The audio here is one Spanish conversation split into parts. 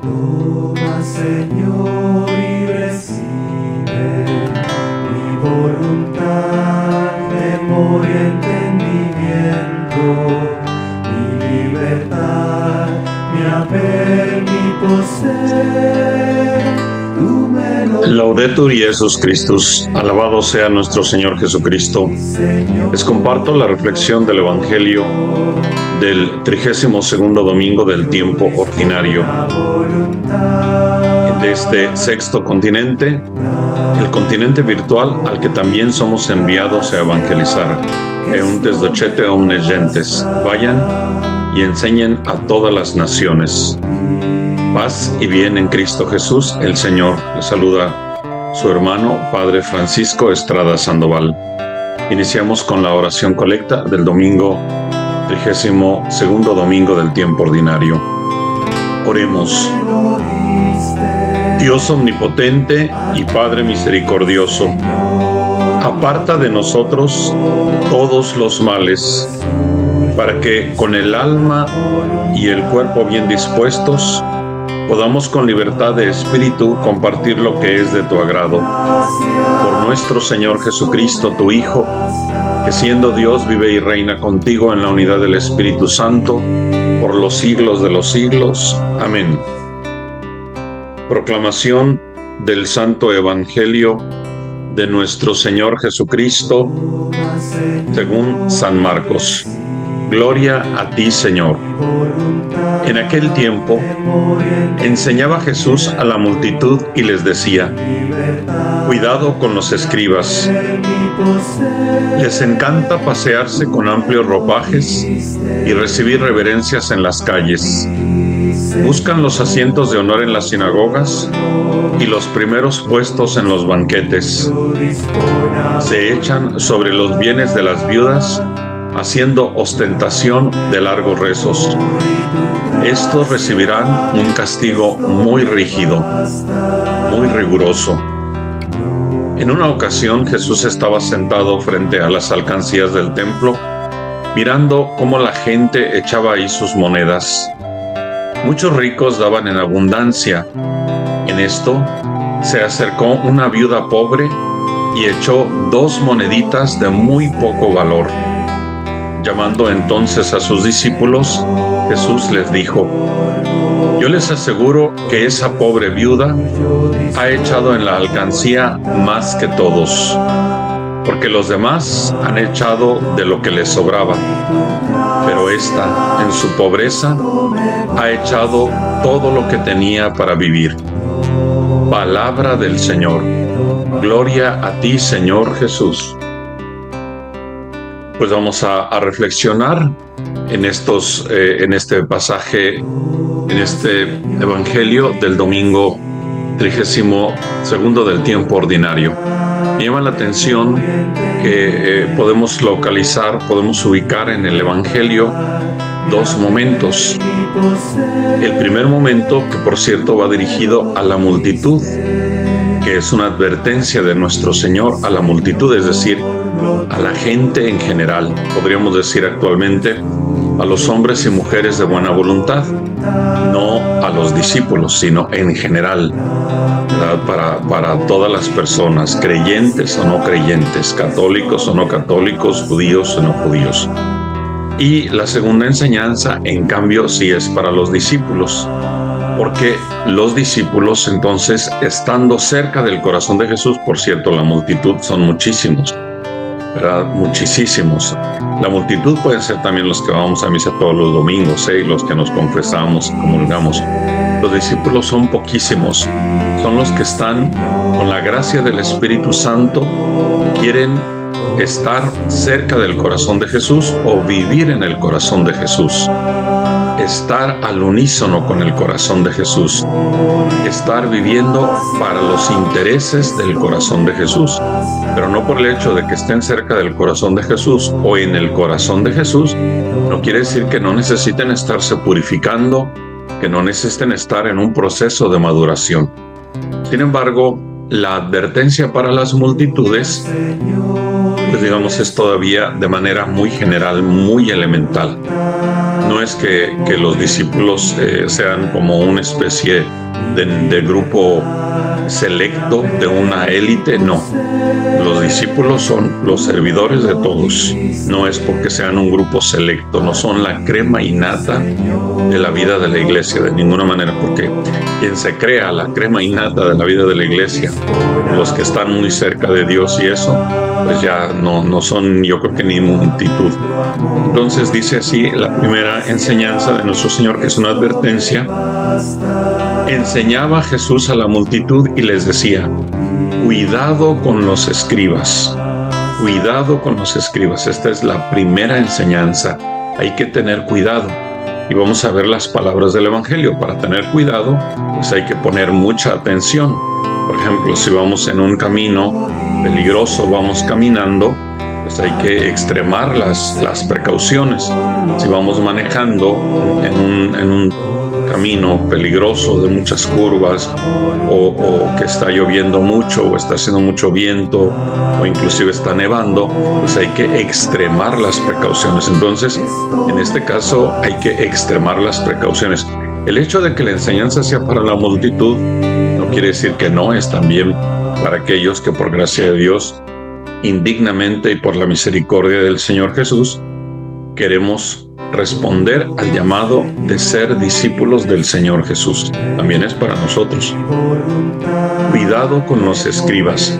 Toma, Señor, y recibe mi voluntad, memoria, entendimiento, mi libertad, mi haber, mi poseer. Tú me lo Laudetur Jesus Christus, alabado sea nuestro Señor Jesucristo. Les comparto la reflexión del Evangelio del 32º domingo del tiempo ordinario. De este sexto continente, el continente virtual al que también somos enviados a evangelizar. Euntes docete omnes gentes. Vayan y enseñen a todas las naciones. Paz y bien en Cristo Jesús, el Señor. Les saluda su hermano, Padre Francisco Estrada Sandoval. Iniciamos con la oración colecta del domingo 32º domingo del tiempo ordinario. Oremos. Dios omnipotente y Padre misericordioso, aparta de nosotros todos los males, para que con el alma y el cuerpo bien dispuestos podamos con libertad de espíritu compartir lo que es de tu agrado. Por nuestro Señor Jesucristo, tu Hijo, que siendo Dios vive y reina contigo en la unidad del Espíritu Santo, por los siglos de los siglos. Amén. Proclamación del Santo Evangelio de nuestro Señor Jesucristo, según San Marcos. Gloria a ti, Señor. En aquel tiempo, enseñaba Jesús a la multitud y les decía: cuidado con los escribas. Les encanta pasearse con amplios ropajes y recibir reverencias en las calles. Buscan los asientos de honor en las sinagogas y los primeros puestos en los banquetes. Se echan sobre los bienes de las viudas, haciendo ostentación de largos rezos. Estos recibirán un castigo muy rígido, muy riguroso. En una ocasión, Jesús estaba sentado frente a las alcancías del templo, mirando cómo la gente echaba ahí sus monedas. Muchos ricos daban en abundancia. En esto, se acercó una viuda pobre y echó 2 moneditas de muy poco valor. Llamando entonces a sus discípulos, Jesús les dijo: yo les aseguro que esa pobre viuda ha echado en la alcancía más que todos, porque los demás han echado de lo que les sobraba, pero ésta, en su pobreza, ha echado todo lo que tenía para vivir. Palabra del Señor. Gloria a ti, Señor Jesús. Pues vamos a reflexionar en este pasaje, en este Evangelio del domingo 32º del tiempo ordinario. Me llama la atención que podemos ubicar en el Evangelio 2 momentos. El primer momento, que por cierto va dirigido a la multitud, que es una advertencia de nuestro Señor a la multitud, es decir, a la gente en general, podríamos decir actualmente, a los hombres y mujeres de buena voluntad, no a los discípulos, sino en general, para todas las personas, creyentes o no creyentes, católicos o no católicos, judíos o no judíos. Y la segunda enseñanza, en cambio, sí es para los discípulos, porque los discípulos, entonces, estando cerca del corazón de Jesús, por cierto, la multitud son muchísimos, ¿verdad? Muchísimos. La multitud pueden ser también los que vamos a misa todos los domingos, y los que nos confesamos y comulgamos. Los discípulos son poquísimos, son los que están con la gracia del Espíritu Santo, quieren estar cerca del corazón de Jesús o vivir en el corazón de Jesús. Estar al unísono con el corazón de Jesús, estar viviendo para los intereses del corazón de Jesús, pero no por el hecho de que estén cerca del corazón de Jesús o en el corazón de Jesús, no quiere decir que no necesiten estarse purificando, que no necesiten estar en un proceso de maduración. Sin embargo, la advertencia para las multitudes, pues digamos, es todavía de manera muy general, muy elemental. No es que los discípulos sean como una especie de grupo selecto, de una élite, no. Los discípulos son los servidores de todos. No es porque sean un grupo selecto, no son la crema innata de la vida de la iglesia, de ninguna manera, porque quien se crea la crema innata de la vida de la iglesia, los que están muy cerca de Dios y eso, pues ya no son, yo creo que ni multitud. Entonces dice así la primera enseñanza de nuestro Señor, que es una advertencia. Enseñaba Jesús a la multitud y les decía: cuidado con los escribas, cuidado con los escribas. Esta es la primera enseñanza. Hay que tener cuidado. Y vamos a ver las palabras del Evangelio. Para tener cuidado, pues hay que poner mucha atención. Por ejemplo, si vamos en un camino peligroso, vamos caminando, pues hay que extremar las precauciones. Si vamos manejando en un camino peligroso de muchas curvas, o que está lloviendo mucho, o está haciendo mucho viento, o inclusive está nevando, pues hay que extremar las precauciones. Entonces, en este caso, hay que extremar las precauciones. El hecho de que la enseñanza sea para la multitud no quiere decir que no, es también para aquellos que por gracia de Dios, indignamente y por la misericordia del Señor Jesús, queremos responder al llamado de ser discípulos del Señor Jesús. También es para nosotros. Cuidado con los escribas.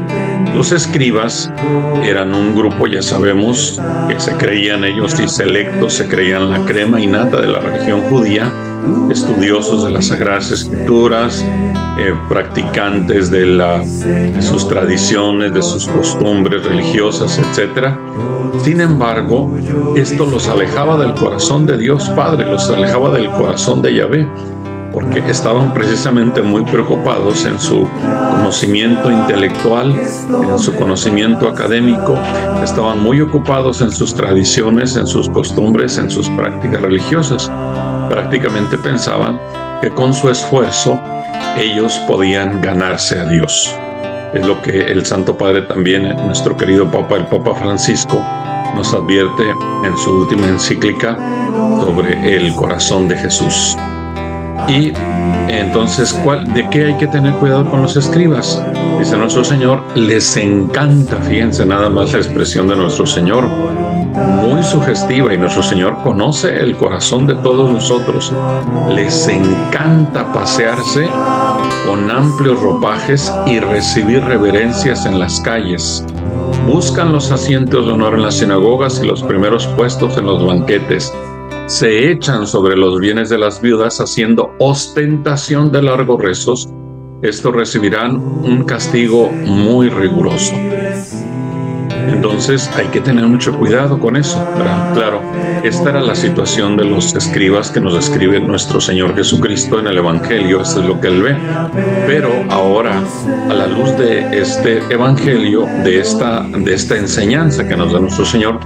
Los escribas eran un grupo, ya sabemos, que se creían ellos y selectos, se creían la crema innata de la religión judía, estudiosos de las Sagradas Escrituras, practicantes de sus tradiciones, de sus costumbres religiosas, etc. Sin embargo, esto los alejaba del corazón de Dios Padre, los alejaba del corazón de Yahvé, porque estaban precisamente muy preocupados en su conocimiento intelectual, en su conocimiento académico, estaban muy ocupados en sus tradiciones, en sus costumbres, en sus prácticas religiosas. Prácticamente pensaban que con su esfuerzo ellos podían ganarse a Dios. Es lo que el Santo Padre también, nuestro querido Papa, el Papa Francisco, nos advierte en su última encíclica sobre el corazón de Jesús. Y entonces, ¿de qué hay que tener cuidado con los escribas? Dice nuestro Señor, les encanta, fíjense nada más la expresión de nuestro Señor, muy sugestiva, y nuestro Señor conoce el corazón de todos nosotros. Les encanta pasearse con amplios ropajes y recibir reverencias en las calles. Buscan los asientos de honor en las sinagogas y los primeros puestos en los banquetes. Se echan sobre los bienes de las viudas haciendo ostentación de largos rezos. Estos recibirán un castigo muy riguroso. Entonces hay que tener mucho cuidado con eso, ¿verdad? Claro, esta era la situación de los escribas que nos describe nuestro Señor Jesucristo en el Evangelio. Esto es lo que Él ve. Pero ahora, a la luz de este Evangelio, de esta enseñanza que nos da nuestro Señor,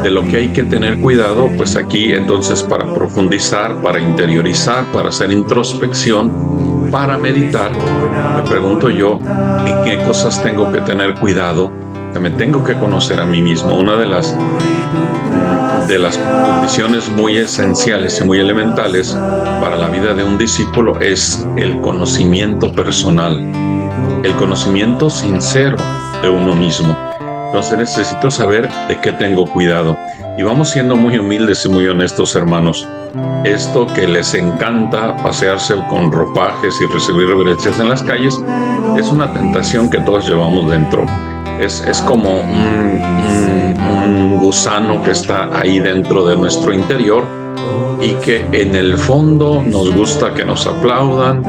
de lo que hay que tener cuidado, pues aquí entonces, para profundizar, para interiorizar, para hacer introspección, para meditar, me pregunto yo, ¿en qué cosas tengo que tener cuidado? Que me tengo que conocer a mí mismo. Una de las condiciones muy esenciales y muy elementales para la vida de un discípulo es el conocimiento personal, el conocimiento sincero de uno mismo. Entonces necesito saber de qué tengo cuidado. Y vamos siendo muy humildes y muy honestos, hermanos. Esto que les encanta pasearse con ropajes y recibir reverencias en las calles es una tentación que todos llevamos dentro. Es como un gusano que está ahí dentro de nuestro interior y que en el fondo nos gusta que nos aplaudan,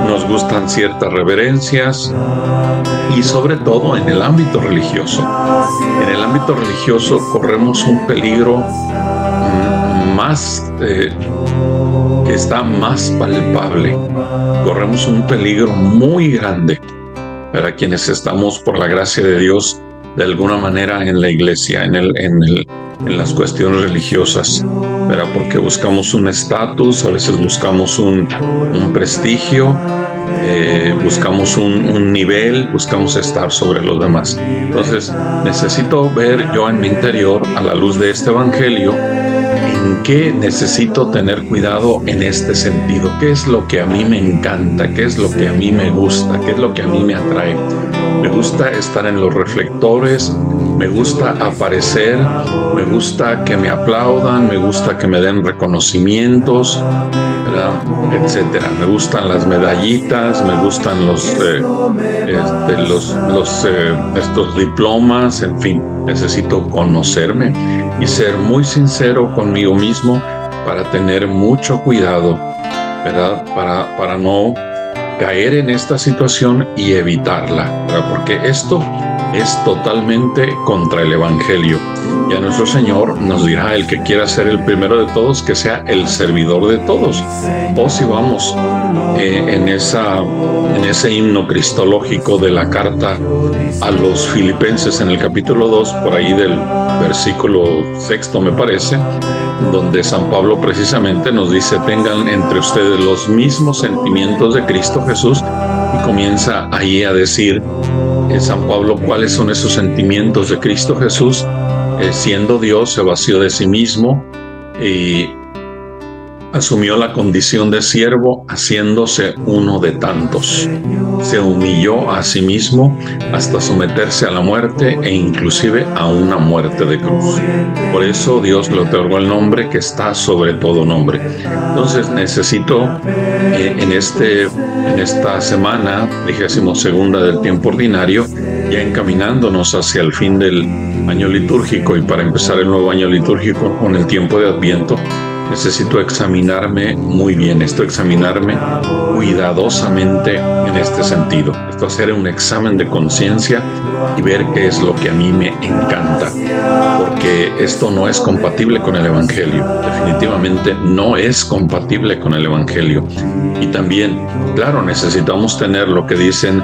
nos gustan ciertas reverencias, y sobre todo en el ámbito religioso. En el ámbito religioso corremos un peligro que está más palpable. Corremos un peligro muy grande para quienes estamos, por la gracia de Dios, de alguna manera en la iglesia, en las cuestiones religiosas, ¿verdad? Porque buscamos un estatus, a veces buscamos un prestigio, buscamos un nivel, buscamos estar sobre los demás. Entonces, necesito ver yo en mi interior, a la luz de este Evangelio, en en qué necesito tener cuidado en este sentido, qué es lo que a mí me encanta, qué es lo que a mí me gusta, qué es lo que a mí me atrae. Me gusta estar en los reflectores, me gusta aparecer, me gusta que me aplaudan, me gusta que me den reconocimientos, ¿verdad? Etcétera. Me gustan las medallitas, me gustan estos diplomas, en fin. Necesito conocerme y ser muy sincero conmigo mismo para tener mucho cuidado, ¿verdad? Para no caer en esta situación y evitarla, ¿verdad? Porque esto es totalmente contra el Evangelio. Ya nuestro Señor nos dirá: el que quiera ser el primero de todos, que sea el servidor de todos. O si vamos en ese himno cristológico de la carta a los Filipenses, en el capítulo 2, por ahí del versículo 6, me parece, donde San Pablo precisamente nos dice: tengan entre ustedes los mismos sentimientos de Cristo Jesús, y comienza ahí a decir San Pablo cuáles son esos sentimientos de Cristo Jesús. Siendo Dios, se vació de sí mismo y asumió la condición de siervo, haciéndose uno de tantos. Se humilló a sí mismo hasta someterse a la muerte, e inclusive a una muerte de cruz. Por eso Dios le otorgó el nombre que está sobre todo nombre. Entonces necesito en esta semana 22ª del tiempo ordinario, ya encaminándonos hacia el fin del año litúrgico y para empezar el nuevo año litúrgico con el tiempo de Adviento, necesito examinarme muy bien, examinarme cuidadosamente en este sentido. Hacer un examen de conciencia y ver qué es lo que a mí me encanta, porque esto no es compatible con el Evangelio. Definitivamente no es compatible con el Evangelio. Y también, claro, necesitamos tener lo que dicen,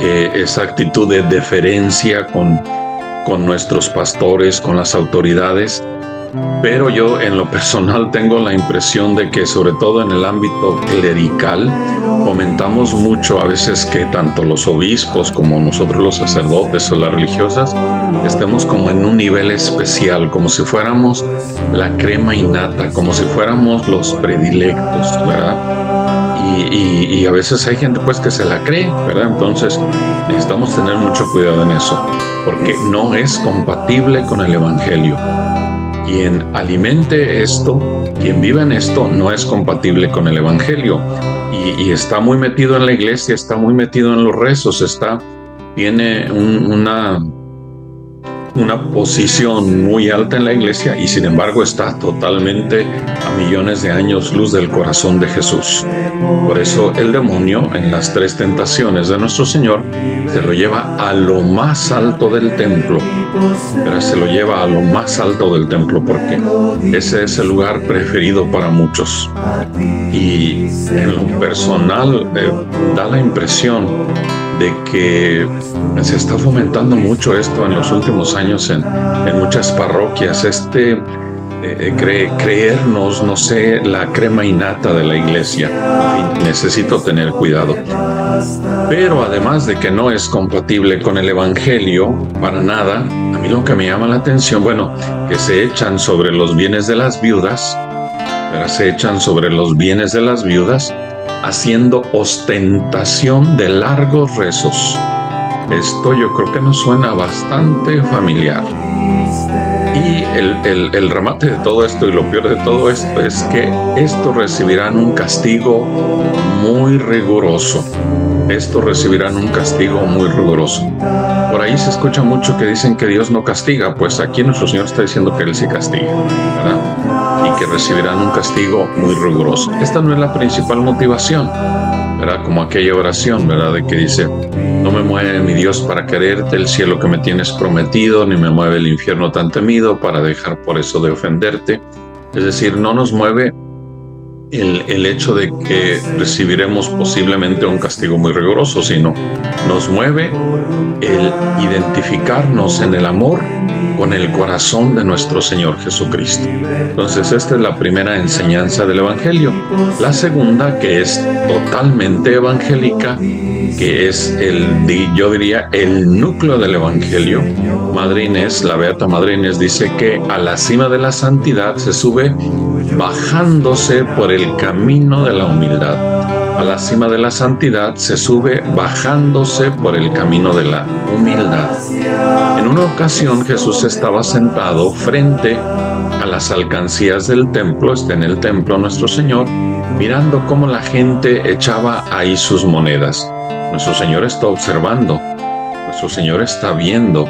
esa actitud de deferencia con nuestros pastores, con las autoridades. Pero yo en lo personal tengo la impresión de que, sobre todo en el ámbito clerical, comentamos mucho a veces que tanto los obispos como nosotros los sacerdotes o las religiosas estemos como en un nivel especial, como si fuéramos la crema innata, como si fuéramos los predilectos, ¿verdad? Y a veces hay gente pues que se la cree, ¿verdad? Entonces necesitamos tener mucho cuidado en eso, porque no es compatible con el Evangelio. Quien alimente esto, quien vive en esto, no es compatible con el Evangelio, y está muy metido en la iglesia, está muy metido en los rezos, tiene una posición muy alta en la iglesia, y sin embargo está totalmente a millones de años luz del corazón de Jesús. Por eso el demonio, en las 3 tentaciones de nuestro Señor, se lo lleva a lo más alto del templo. Pero se lo lleva a lo más alto del templo porque ese es el lugar preferido para muchos. Y en lo personal da la impresión de que se está fomentando mucho esto en los últimos años en muchas parroquias, creernos, no sé, la crema innata de la iglesia. En fin, necesito tener cuidado. Pero además de que no es compatible con el Evangelio para nada, a mí lo que me llama la atención, que se echan sobre los bienes de las viudas, haciendo ostentación de largos rezos. Esto yo creo que nos suena bastante familiar. Y el remate de todo esto, y lo peor de todo esto, es que estos recibirán un castigo muy riguroso. Por ahí se escucha mucho que dicen que Dios no castiga. Pues aquí nuestro Señor está diciendo que Él sí castiga, ¿verdad? Y que recibirán un castigo muy riguroso. Esta no es la principal motivación, ¿verdad? Como aquella oración, ¿verdad? De que dice: no me mueve mi Dios para quererte el cielo que me tienes prometido, ni me mueve el infierno tan temido para dejar por eso de ofenderte. Es decir, no nos mueve el hecho de que recibiremos posiblemente un castigo muy riguroso, sino nos mueve el identificarnos en el amor con el corazón de nuestro Señor Jesucristo. Entonces, esta es la primera enseñanza del Evangelio. La segunda, que es totalmente evangélica, que es yo diría, el núcleo del Evangelio. Madre Inés, la Beata Madre Inés, dice que a la cima de la santidad se sube bajándose por el camino de la humildad. A la cima de la santidad se sube bajándose por el camino de la humildad. En una ocasión Jesús estaba sentado frente a las alcancías del templo, está en el templo nuestro Señor, mirando cómo la gente echaba ahí sus monedas. Nuestro Señor está observando, nuestro Señor está viendo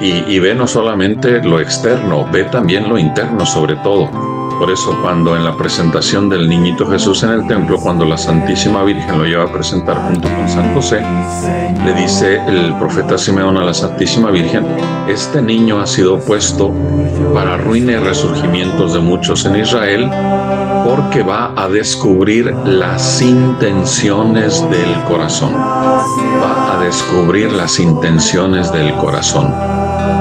y ve no solamente lo externo, ve también lo interno sobre todo. Por eso cuando en la presentación del niñito Jesús en el templo, cuando la Santísima Virgen lo lleva a presentar junto con San José, le dice el profeta Simeón a la Santísima Virgen: este niño ha sido puesto para ruina y resurgimientos de muchos en Israel, porque va a descubrir las intenciones del corazón. Va a descubrir las intenciones del corazón.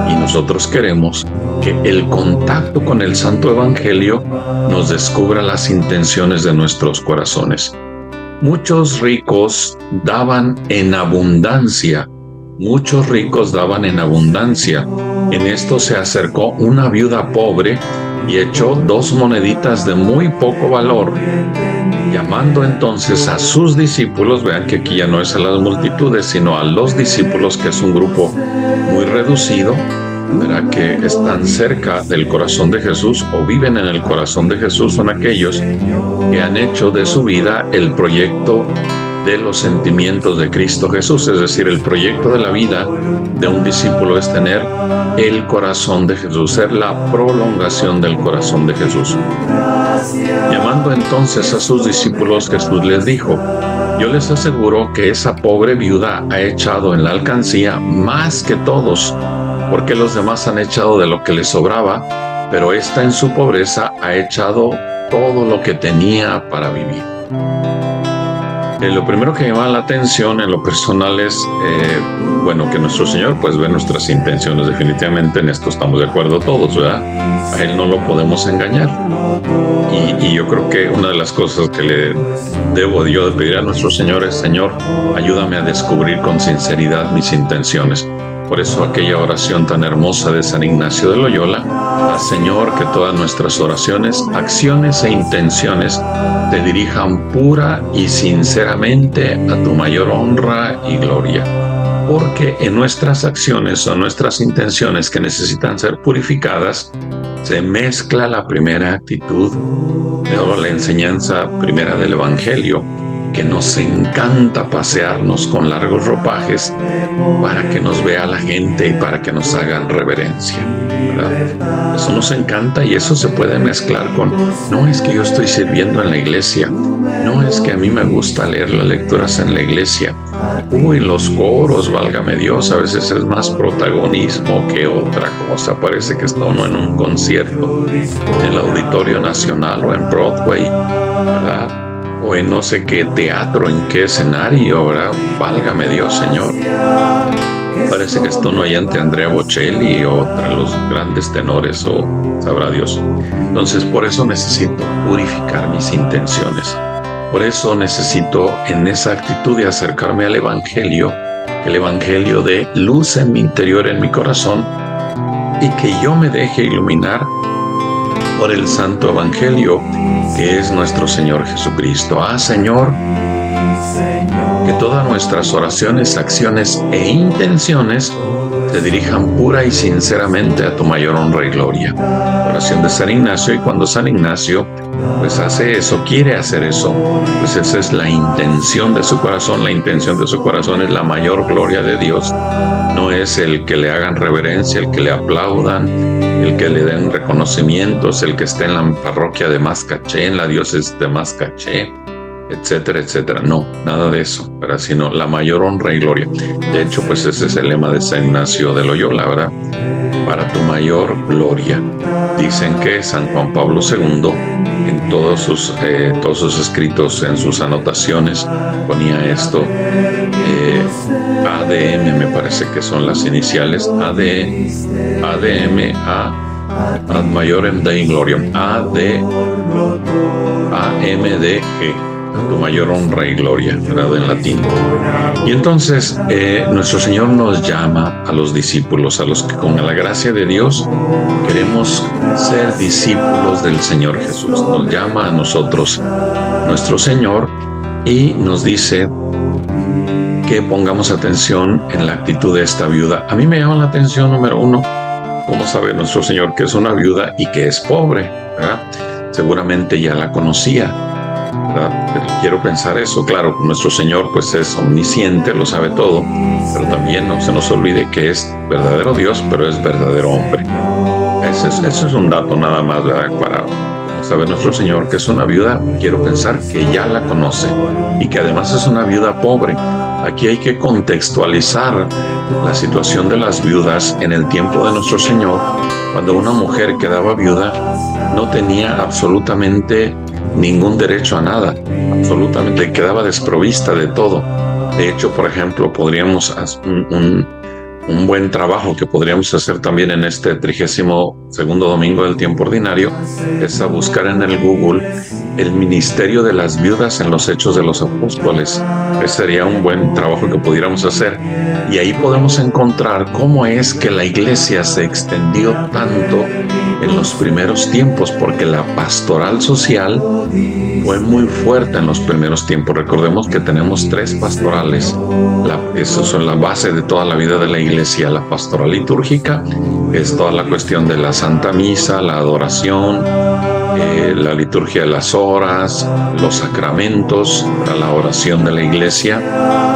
Y nosotros queremos que el contacto con el Santo Evangelio nos descubra las intenciones de nuestros corazones. Muchos ricos daban en abundancia. Muchos ricos daban en abundancia. En esto se acercó una viuda pobre y echó 2 moneditas de muy poco valor. Llamando entonces a sus discípulos, vean que aquí ya no es a las multitudes, sino a los discípulos, que es un grupo muy reducido, ¿verdad?, que están cerca del corazón de Jesús o viven en el corazón de Jesús. Son aquellos que han hecho de su vida el proyecto de los sentimientos de Cristo Jesús. Es decir, el proyecto de la vida de un discípulo es tener el corazón de Jesús, ser la prolongación del corazón de Jesús. Llamando entonces a sus discípulos, Jesús les dijo: yo les aseguro que esa pobre viuda ha echado en la alcancía más que todos, porque los demás han echado de lo que les sobraba, pero esta en su pobreza ha echado todo lo que tenía para vivir. Lo primero que llama la atención en lo personal es, que nuestro Señor pues ve nuestras intenciones. Definitivamente en esto estamos de acuerdo todos, ¿verdad? A Él no lo podemos engañar. Y yo creo que una de las cosas que le debo yo de pedir a nuestro Señor es: Señor, ayúdame a descubrir con sinceridad mis intenciones. Por eso aquella oración tan hermosa de San Ignacio de Loyola: haz, Señor, que todas nuestras oraciones, acciones e intenciones te dirijan pura y sinceramente a tu mayor honra y gloria. Porque en nuestras acciones o nuestras intenciones que necesitan ser purificadas, se mezcla la primera actitud de la enseñanza primera del Evangelio, que nos encanta pasearnos con largos ropajes para que nos vea la gente y para que nos hagan reverencia, ¿verdad? Eso nos encanta, y eso se puede mezclar con: no es que yo estoy sirviendo en la iglesia, no es que a mí me gusta leer las lecturas en la iglesia. Uy, los coros, válgame Dios, a veces es más protagonismo que otra cosa. Parece que está uno en un concierto en el Auditorio Nacional o en Broadway, ¿verdad?, o en no sé qué teatro, en qué escenario, ¿verdad? Válgame Dios, Señor. Parece que esto no hay ante Andrea Bocelli o entre los grandes tenores, o sabrá Dios. Entonces, por eso necesito purificar mis intenciones. Por eso necesito, en esa actitud de acercarme al Evangelio, que el Evangelio dé luz en mi interior, en mi corazón, y que yo me deje iluminar por el Santo Evangelio, que es nuestro Señor Jesucristo. Ah, Señor, que todas nuestras oraciones, acciones e intenciones te dirijan pura y sinceramente a tu mayor honra y gloria. Oración de San Ignacio. Y cuando San Ignacio pues hace eso, quiere hacer eso, pues esa es la intención de su corazón. La intención de su corazón es la mayor gloria de Dios. No es el que le hagan reverencia, el que le aplaudan, el que le den reconocimientos, el que esté en la parroquia de más caché, en la diócesis de más caché, etcétera, etcétera. No, nada de eso, ¿verdad? Sino la mayor honra y gloria. De hecho, pues ese es el lema de San Ignacio de Loyola, ¿verdad? para tu mayor gloria. Dicen que San Juan Pablo II, en todos sus escritos, en sus anotaciones, ponía esto. ADM, me parece que son las iniciales, ADM, ad maiorem Dei gloriam, AMDG, tu mayor honra y gloria, ¿verdad? En latín. Y entonces nuestro Señor nos llama a los discípulos, a los que con la gracia de Dios queremos ser discípulos del Señor Jesús. Nos llama a nosotros nuestro Señor y nos dice que pongamos atención en la actitud de esta viuda. A mí me llama la atención, número uno, cómo sabe nuestro Señor que es una viuda y que es pobre, ¿verdad? Seguramente ya la conocía, ¿verdad? Pero quiero pensar eso. Claro, nuestro Señor pues es omnisciente, lo sabe todo, pero también no se nos olvide que es verdadero Dios, pero es verdadero hombre. Eso es un dato nada más, ¿verdad? Para saber nuestro Señor que es una viuda. Quiero pensar que ya la conoce y que además es una viuda pobre. Aquí hay que contextualizar la situación de las viudas en el tiempo de nuestro Señor. Cuando una mujer quedaba viuda, no tenía absolutamente ningún derecho a nada, absolutamente quedaba desprovista de todo. De hecho, por ejemplo, podríamos hacer un buen trabajo que podríamos hacer también en este 32º domingo del tiempo ordinario es a buscar en el Google el ministerio de las viudas en los Hechos de los Apóstoles. Ese sería un buen trabajo que pudiéramos hacer, y ahí podemos encontrar cómo es que la iglesia se extendió tanto en los primeros tiempos, porque la pastoral social fue muy fuerte en los primeros tiempos. Recordemos que tenemos 3 pastorales. Esas son la base de toda la vida de la iglesia. La pastoral litúrgica es toda la cuestión de la Santa Misa, la adoración, la liturgia de las horas, los sacramentos, la oración de la iglesia.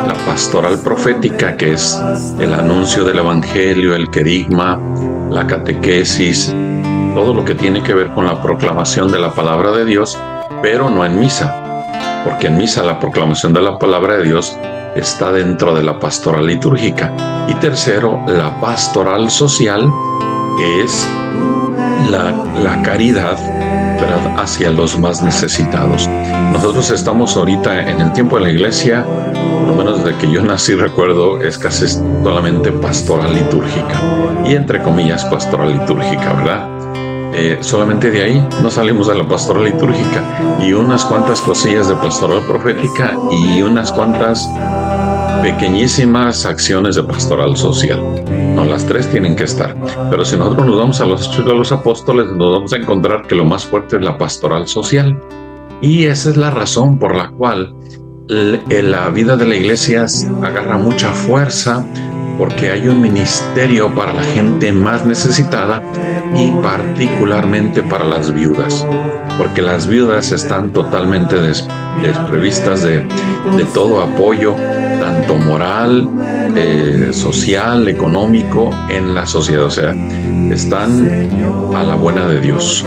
La pastoral profética, que es el anuncio del evangelio, el querigma, la catequesis, todo lo que tiene que ver con la proclamación de la palabra de Dios, pero no en misa, porque en misa la proclamación de la palabra de Dios está dentro de la pastoral litúrgica. Y tercero, la pastoral social, que es la caridad, ¿verdad?, hacia los más necesitados. Nosotros estamos ahorita en el tiempo de la iglesia, por lo menos desde que yo nací recuerdo, es casi solamente pastoral litúrgica, y entre comillas pastoral litúrgica, ¿verdad? Solamente de ahí no salimos de la pastoral litúrgica, y unas cuantas cosillas de pastoral profética y unas cuantas pequeñísimas acciones de pastoral social. No, las 3 tienen que estar. Pero si nosotros nos vamos a los Hechos de los Apóstoles, nos vamos a encontrar que lo más fuerte es la pastoral social. Y esa es la razón por la cual la vida de la iglesia agarra mucha fuerza, porque hay un ministerio para la gente más necesitada y particularmente para las viudas, porque las viudas están totalmente desprovistas de todo apoyo, tanto moral, social, económico en la sociedad. O sea, están a la buena de Dios.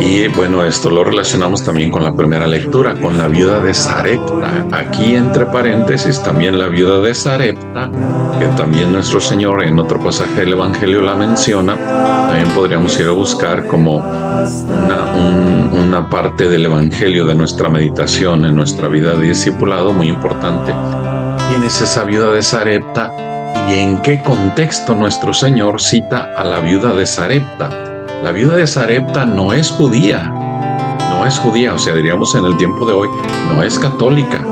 Y bueno, esto lo relacionamos también con la primera lectura, con la viuda de Sarepta. Aquí entre paréntesis también la viuda de Sarepta, que también nuestro Señor en otro pasaje del Evangelio la menciona. También podríamos ir a buscar como una parte del Evangelio de nuestra meditación en nuestra vida de discipulado muy importante. ¿Quién es esa viuda de Sarepta y en qué contexto nuestro Señor cita a la viuda de Sarepta? La viuda de Sarepta no es judía, o sea, diríamos en el tiempo de hoy, no es católica,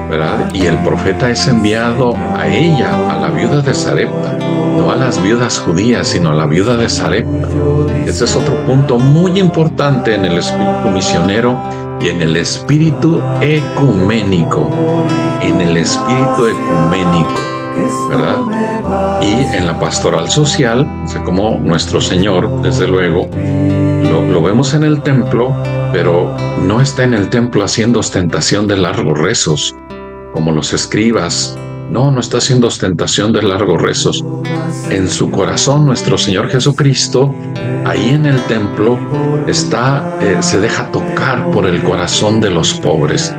¿verdad? Y el profeta es enviado a ella, a la viuda de Sarepta, no a las viudas judías, sino a la viuda de Sarepta. Ese es otro punto muy importante en el espíritu misionero y en el espíritu ecuménico, ¿verdad? Y en la pastoral social, como nuestro Señor, desde luego, lo vemos en el templo, pero no está en el templo haciendo ostentación de largos rezos, como los escribas No está haciendo ostentación de largos rezos. En su corazón, nuestro Señor Jesucristo, ahí en el templo, se deja tocar por el corazón de los pobres.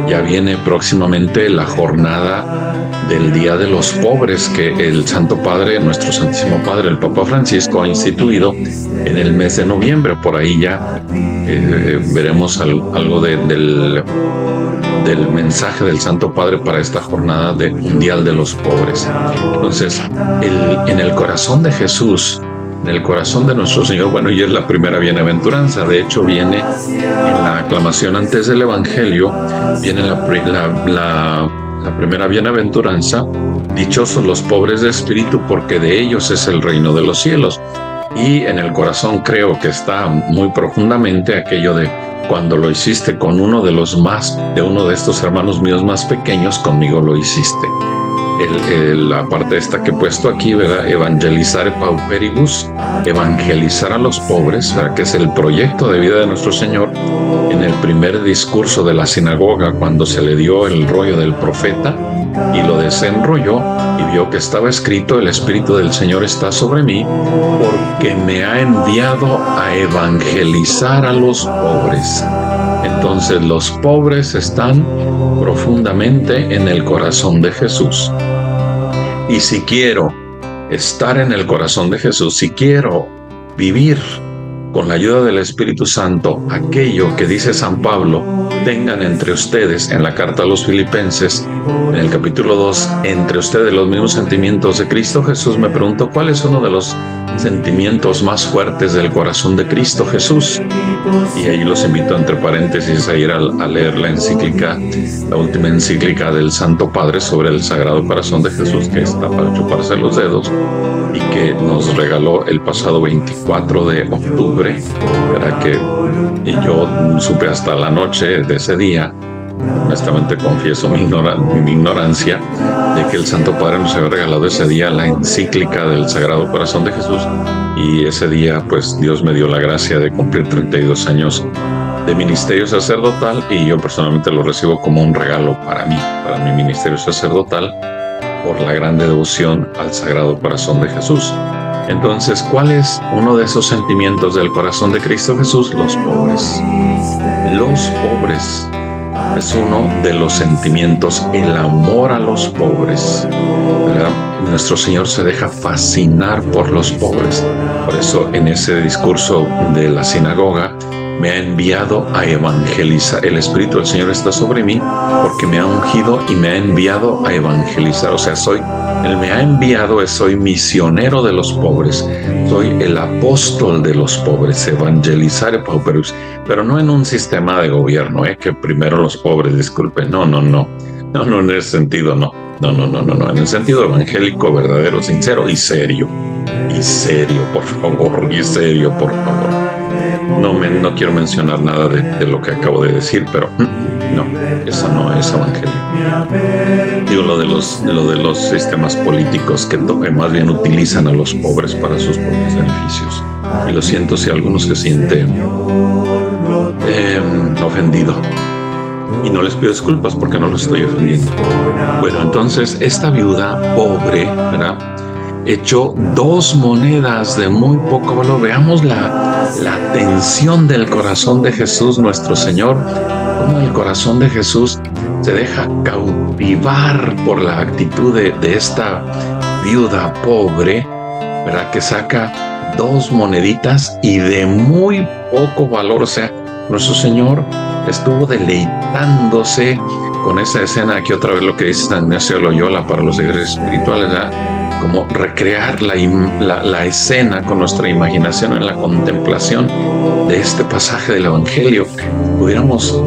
Ya viene próximamente la jornada del Día de los Pobres que el Santo Padre, nuestro Santísimo Padre, el Papa Francisco, ha instituido en el mes de noviembre. Por ahí ya veremos algo del mensaje del Santo Padre para esta jornada mundial de los pobres. Entonces, en el corazón de Jesús, en el corazón de nuestro Señor, bueno, y es la primera bienaventuranza. De hecho, viene en la aclamación antes del Evangelio, viene la primera bienaventuranza: dichosos los pobres de espíritu, porque de ellos es el reino de los cielos. Y en el corazón creo que está muy profundamente aquello de: cuando lo hiciste con uno de estos hermanos míos más pequeños, conmigo lo hiciste. La parte esta que he puesto aquí, ¿verdad? Evangelizare pauperibus, evangelizar a los pobres, ¿verdad? Que es el proyecto de vida de nuestro Señor. En el primer discurso de la sinagoga, cuando se le dio el rollo del profeta y lo desenrolló y vio que estaba escrito: el Espíritu del Señor está sobre mí, porque me ha enviado a evangelizar a los pobres. Entonces los pobres están profundamente en el corazón de Jesús. Y si quiero estar en el corazón de Jesús, si quiero vivir con la ayuda del Espíritu Santo aquello que dice San Pablo: tengan entre ustedes, en la carta a los Filipenses, en el capítulo 2, entre ustedes los mismos sentimientos de Cristo Jesús, me pregunto, ¿cuál es uno de los sentimientos más fuertes del corazón de Cristo Jesús? Y ahí los invito, entre paréntesis, a ir a leer la encíclica, la última encíclica del Santo Padre sobre el Sagrado Corazón de Jesús, que está para chuparse los dedos, y que nos regaló el pasado 24 de octubre, para que yo supe hasta la noche de ese día. Honestamente confieso mi ignorancia de que el Santo Padre nos había regalado ese día la encíclica del Sagrado Corazón de Jesús, y ese día pues Dios me dio la gracia de cumplir 32 años de ministerio sacerdotal, y yo personalmente lo recibo como un regalo para mí, para mi ministerio sacerdotal, por la grande devoción al Sagrado Corazón de Jesús. Entonces, ¿cuál es uno de esos sentimientos del corazón de Cristo Jesús? Los pobres. Los pobres. Es uno de los sentimientos, el amor a los pobres, ¿verdad? Nuestro Señor se deja fascinar por los pobres. Por eso, en ese discurso de la sinagoga, me ha enviado a evangelizar. El Espíritu del Señor está sobre mí porque me ha ungido y me ha enviado a evangelizar. O sea, Él me ha enviado, soy misionero de los pobres, soy el apóstol de los pobres, evangelizare pauperibus, pero no en un sistema de gobierno, que primero los pobres, disculpen, no, en ese sentido, no, en el sentido evangélico, verdadero, sincero y serio, por favor. No quiero mencionar nada de lo que acabo de decir, pero no, eso no es evangelio. Digo lo de los sistemas políticos que más bien utilizan a los pobres para sus propios beneficios. Y lo siento si alguno se siente ofendido. Y no les pido disculpas porque no los estoy ofendiendo. Bueno, entonces esta viuda pobre, ¿verdad?, echó 2 monedas de muy poco valor. Veamos la tensión del corazón de Jesús, nuestro Señor, cómo el corazón de Jesús se deja cautivar por la actitud de esta viuda pobre, ¿verdad?, que saca 2 moneditas y de muy poco valor. O sea, nuestro Señor estuvo deleitándose con esa escena. Aquí otra vez lo que dice San Ignacio de Loyola para los seguidores espirituales, ¿verdad?, como recrear la escena con nuestra imaginación en la contemplación de este pasaje del Evangelio. Pudiéramos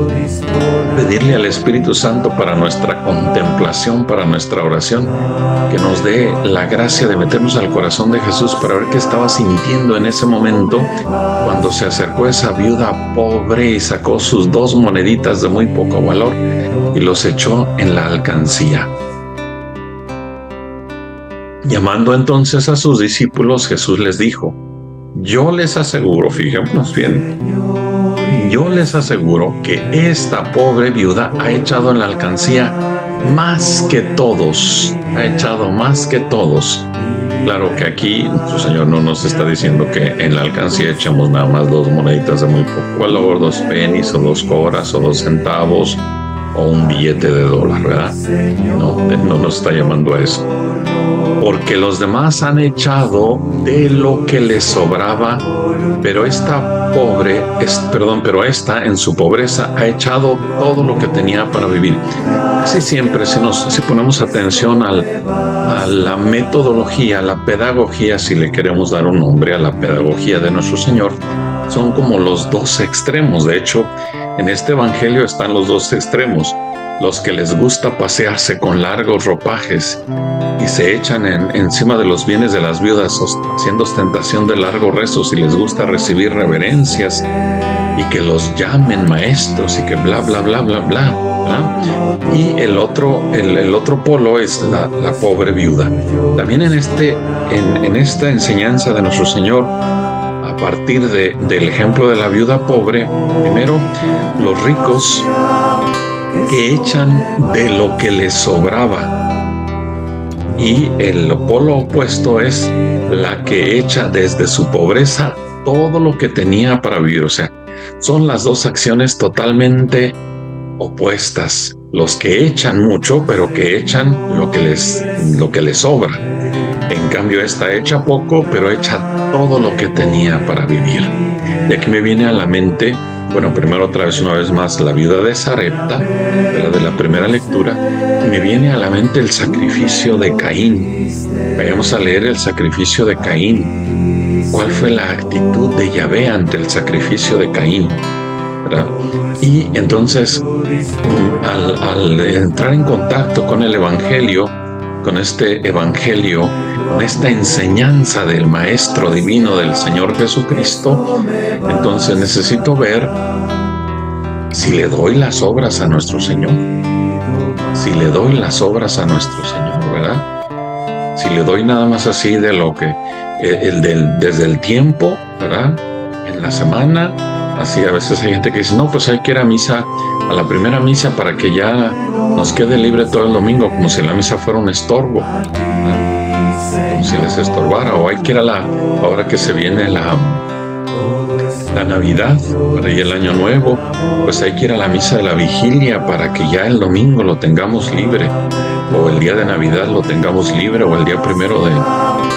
pedirle al Espíritu Santo para nuestra contemplación, para nuestra oración, que nos dé la gracia de meternos al corazón de Jesús para ver qué estaba sintiendo en ese momento cuando se acercó esa viuda pobre y sacó sus 2 moneditas de muy poco valor y los echó en la alcancía. Llamando entonces a sus discípulos, Jesús les dijo: yo les aseguro, fijémonos bien, yo les aseguro que esta pobre viuda ha echado en la alcancía más que todos, ha echado más que todos. Claro que aquí nuestro Señor no nos está diciendo que en la alcancía echamos nada más 2 moneditas de muy poco valor, 2 pennies o 2 coras o 2 centavos o un billete de $1, ¿verdad? No nos está llamando a eso. Porque los demás han echado de lo que les sobraba, pero esta en su pobreza ha echado todo lo que tenía para vivir. Casi siempre, si ponemos atención a la metodología, a la pedagogía, si le queremos dar un nombre a la pedagogía de nuestro Señor, son como los 2 extremos. De hecho, en este evangelio están los 2 extremos. Los que les gusta pasearse con largos ropajes y se echan encima de los bienes de las viudas, haciendo ostentación de largos rezos, y les gusta recibir reverencias y que los llamen maestros y que bla, bla, bla, bla, bla, bla. Y el otro polo es la pobre viuda. También en esta enseñanza de nuestro Señor, a partir del ejemplo de la viuda pobre, primero, los ricos que echan de lo que les sobraba, y el polo opuesto es la que echa desde su pobreza todo lo que tenía para vivir. O sea, son las 2 acciones totalmente opuestas. Los que echan mucho, pero que echan lo que les sobra. En cambio, esta echa poco, pero echa todo lo que tenía para vivir. Y aquí me viene a la mente, bueno, primero otra vez, una vez más, la viuda de Sarepta, de la primera lectura, y me viene a la mente el sacrificio de Caín. Vayamos a leer el sacrificio de Caín. ¿Cuál fue la actitud de Yahvé ante el sacrificio de Caín? ¿Verdad? Y entonces, al entrar en contacto con el Evangelio, con este Evangelio, con esta enseñanza del Maestro Divino del Señor Jesucristo, entonces necesito ver si le doy las obras a nuestro Señor. Si le doy las obras a nuestro Señor, ¿verdad? Si le doy nada más así de lo que, desde el tiempo, ¿verdad? En la semana, así a veces hay gente que dice, no, pues hay que ir a misa, a la primera misa para que ya nos quede libre todo el domingo, como si la misa fuera un estorbo, ¿verdad? Como si les estorbara. O hay que ir ahora que se viene la Navidad, para ir el Año Nuevo, pues hay que ir a la misa de la vigilia para que ya el domingo lo tengamos libre, o el día de Navidad lo tengamos libre, o el día 1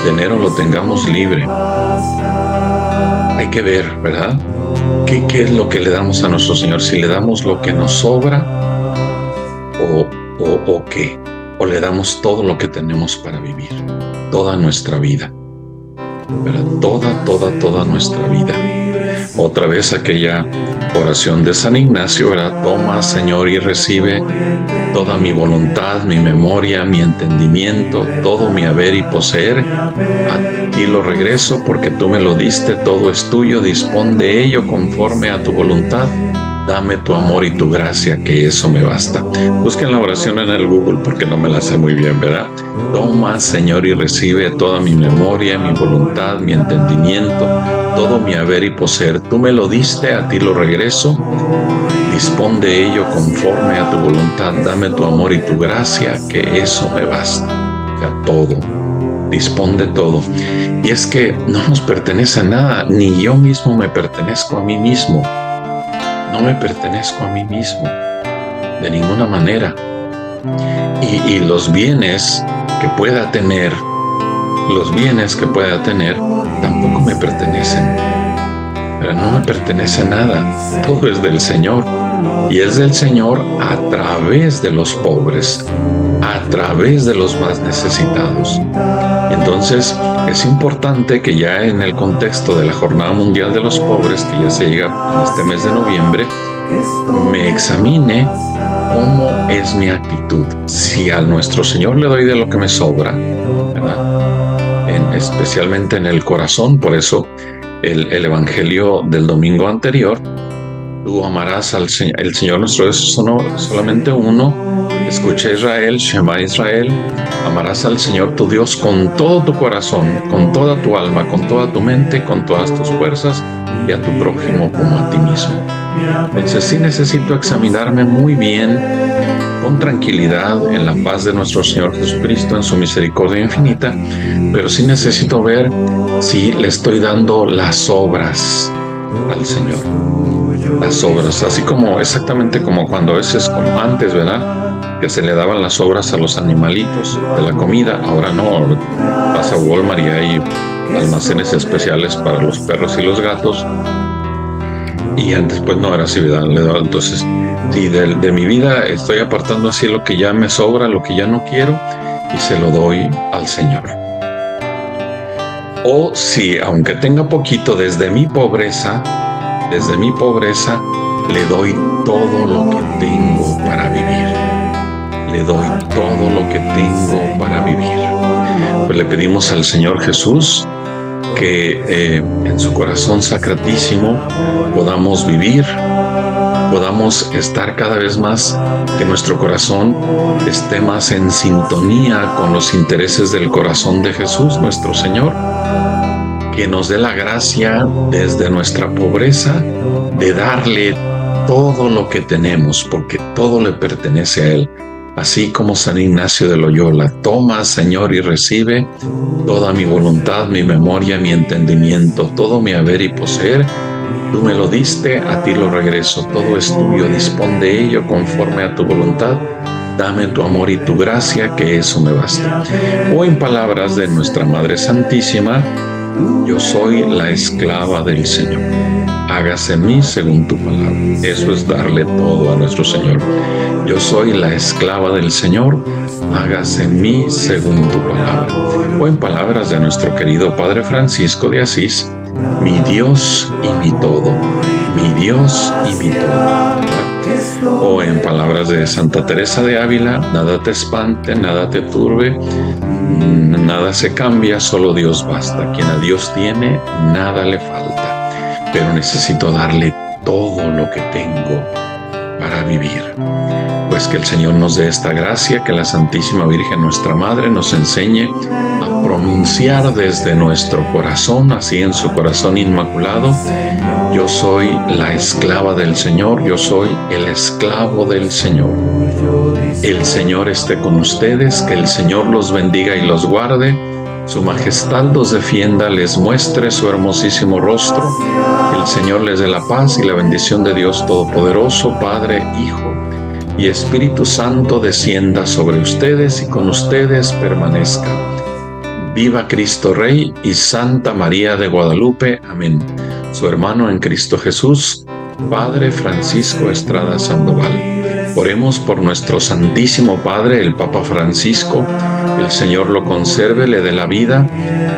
de enero lo tengamos libre. Hay que ver, ¿verdad? ¿Qué es lo que le damos a nuestro Señor? Si le damos lo que nos sobra, o qué, o le damos todo lo que tenemos para vivir, toda nuestra vida, ¿verdad? Toda nuestra vida. Otra vez aquella oración de San Ignacio, ¿verdad? Toma, Señor, y recibe toda mi voluntad, mi memoria, mi entendimiento, todo mi haber y poseer. A ti lo regreso porque tú me lo diste, todo es tuyo, dispón de ello conforme a tu voluntad. Dame tu amor y tu gracia, que eso me basta. Busquen la oración en el Google porque no me la sé muy bien, ¿verdad? Toma, Señor, y recibe toda mi memoria, mi voluntad, mi entendimiento, todo mi haber y poseer. Tú me lo diste, a ti lo regreso. Dispón de ello conforme a tu voluntad. Dame tu amor y tu gracia, que eso me basta. O sea, todo. Dispón de todo. Y es que no nos pertenece a nada, ni yo mismo me pertenezco a mí mismo. No me pertenezco a mí mismo, de ninguna manera. Y los bienes que pueda tener, tampoco me pertenecen. Pero no me pertenece nada, todo es del Señor. Y es del Señor a través de los pobres, a través de los más necesitados. Entonces, es importante que ya en el contexto de la Jornada Mundial de los Pobres, que ya se llega en este mes de noviembre, me examine cómo es mi actitud. Si a nuestro Señor le doy de lo que me sobra, ¿verdad? Especialmente en el corazón. Por eso el Evangelio del domingo anterior, tú amarás al Señor. El Señor nuestro es solamente uno. Escucha, Israel, Shema Israel, amarás al Señor tu Dios con todo tu corazón, con toda tu alma, con toda tu mente, con todas tus fuerzas, y a tu prójimo como a ti mismo. Entonces sí necesito examinarme muy bien, con tranquilidad, en la paz de nuestro Señor Jesucristo, en su misericordia infinita, pero sí necesito ver si le estoy dando las obras al Señor. Las obras, así como exactamente como cuando a veces, como antes, ¿verdad?, que se le daban las obras a los animalitos de la comida. Ahora no, vas a Walmart y hay almacenes especiales para los perros y los gatos, y antes pues no era así, ¿verdad? Entonces, sí, de mi vida estoy apartando así lo que ya me sobra, lo que ya no quiero, y se lo doy al Señor. O si, aunque tenga poquito, desde mi pobreza, le doy todo lo que tengo para vivir. Le doy todo lo que tengo para vivir. Pues le pedimos al Señor Jesús que en su corazón sacratísimo podamos vivir, podamos estar cada vez más, que nuestro corazón esté más en sintonía con los intereses del corazón de Jesús, nuestro Señor, que nos dé la gracia desde nuestra pobreza de darle todo lo que tenemos, porque todo le pertenece a Él. Así como San Ignacio de Loyola: toma, Señor, y recibe toda mi voluntad, mi memoria, mi entendimiento, todo mi haber y poseer. Tú me lo diste, a ti lo regreso. Todo es tuyo, dispón de ello conforme a tu voluntad. Dame tu amor y tu gracia, que eso me basta. O en palabras de nuestra Madre Santísima: yo soy la esclava del Señor. Hágase en mí según tu palabra. Eso es darle todo a nuestro Señor. Yo soy la esclava del Señor. Hágase en mí según tu palabra. O en palabras de nuestro querido Padre Francisco de Asís: mi Dios y mi todo. Mi Dios y mi todo. O en palabras de Santa Teresa de Ávila: nada te espante, nada te turbe, nada se cambia, solo Dios basta. Quien a Dios tiene, nada le falta. Pero necesito darle todo lo que tengo para vivir. Pues que el Señor nos dé esta gracia, que la Santísima Virgen, nuestra Madre, nos enseñe a pronunciar desde nuestro corazón, así en su corazón inmaculado: yo soy la esclava del Señor, yo soy el esclavo del Señor. El Señor esté con ustedes, que el Señor los bendiga y los guarde. Su majestad los defienda, les muestre su hermosísimo rostro. El Señor les dé la paz y la bendición de Dios Todopoderoso, Padre, Hijo y Espíritu Santo, descienda sobre ustedes y con ustedes permanezca. Viva Cristo Rey y Santa María de Guadalupe. Amén. Su hermano en Cristo Jesús, Padre Francisco Estrada Sandoval. Oremos por nuestro Santísimo Padre, el Papa Francisco. El Señor lo conserve, le dé la vida,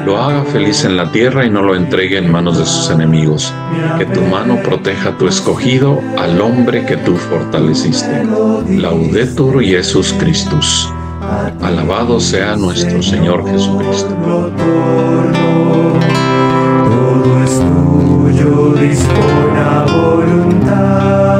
lo haga feliz en la tierra y no lo entregue en manos de sus enemigos. Que tu mano proteja a tu escogido, al hombre que tú fortaleciste. Laudetur Jesus Christus. Alabado sea nuestro Señor Jesucristo. Todo es tuyo, dispone a voluntad.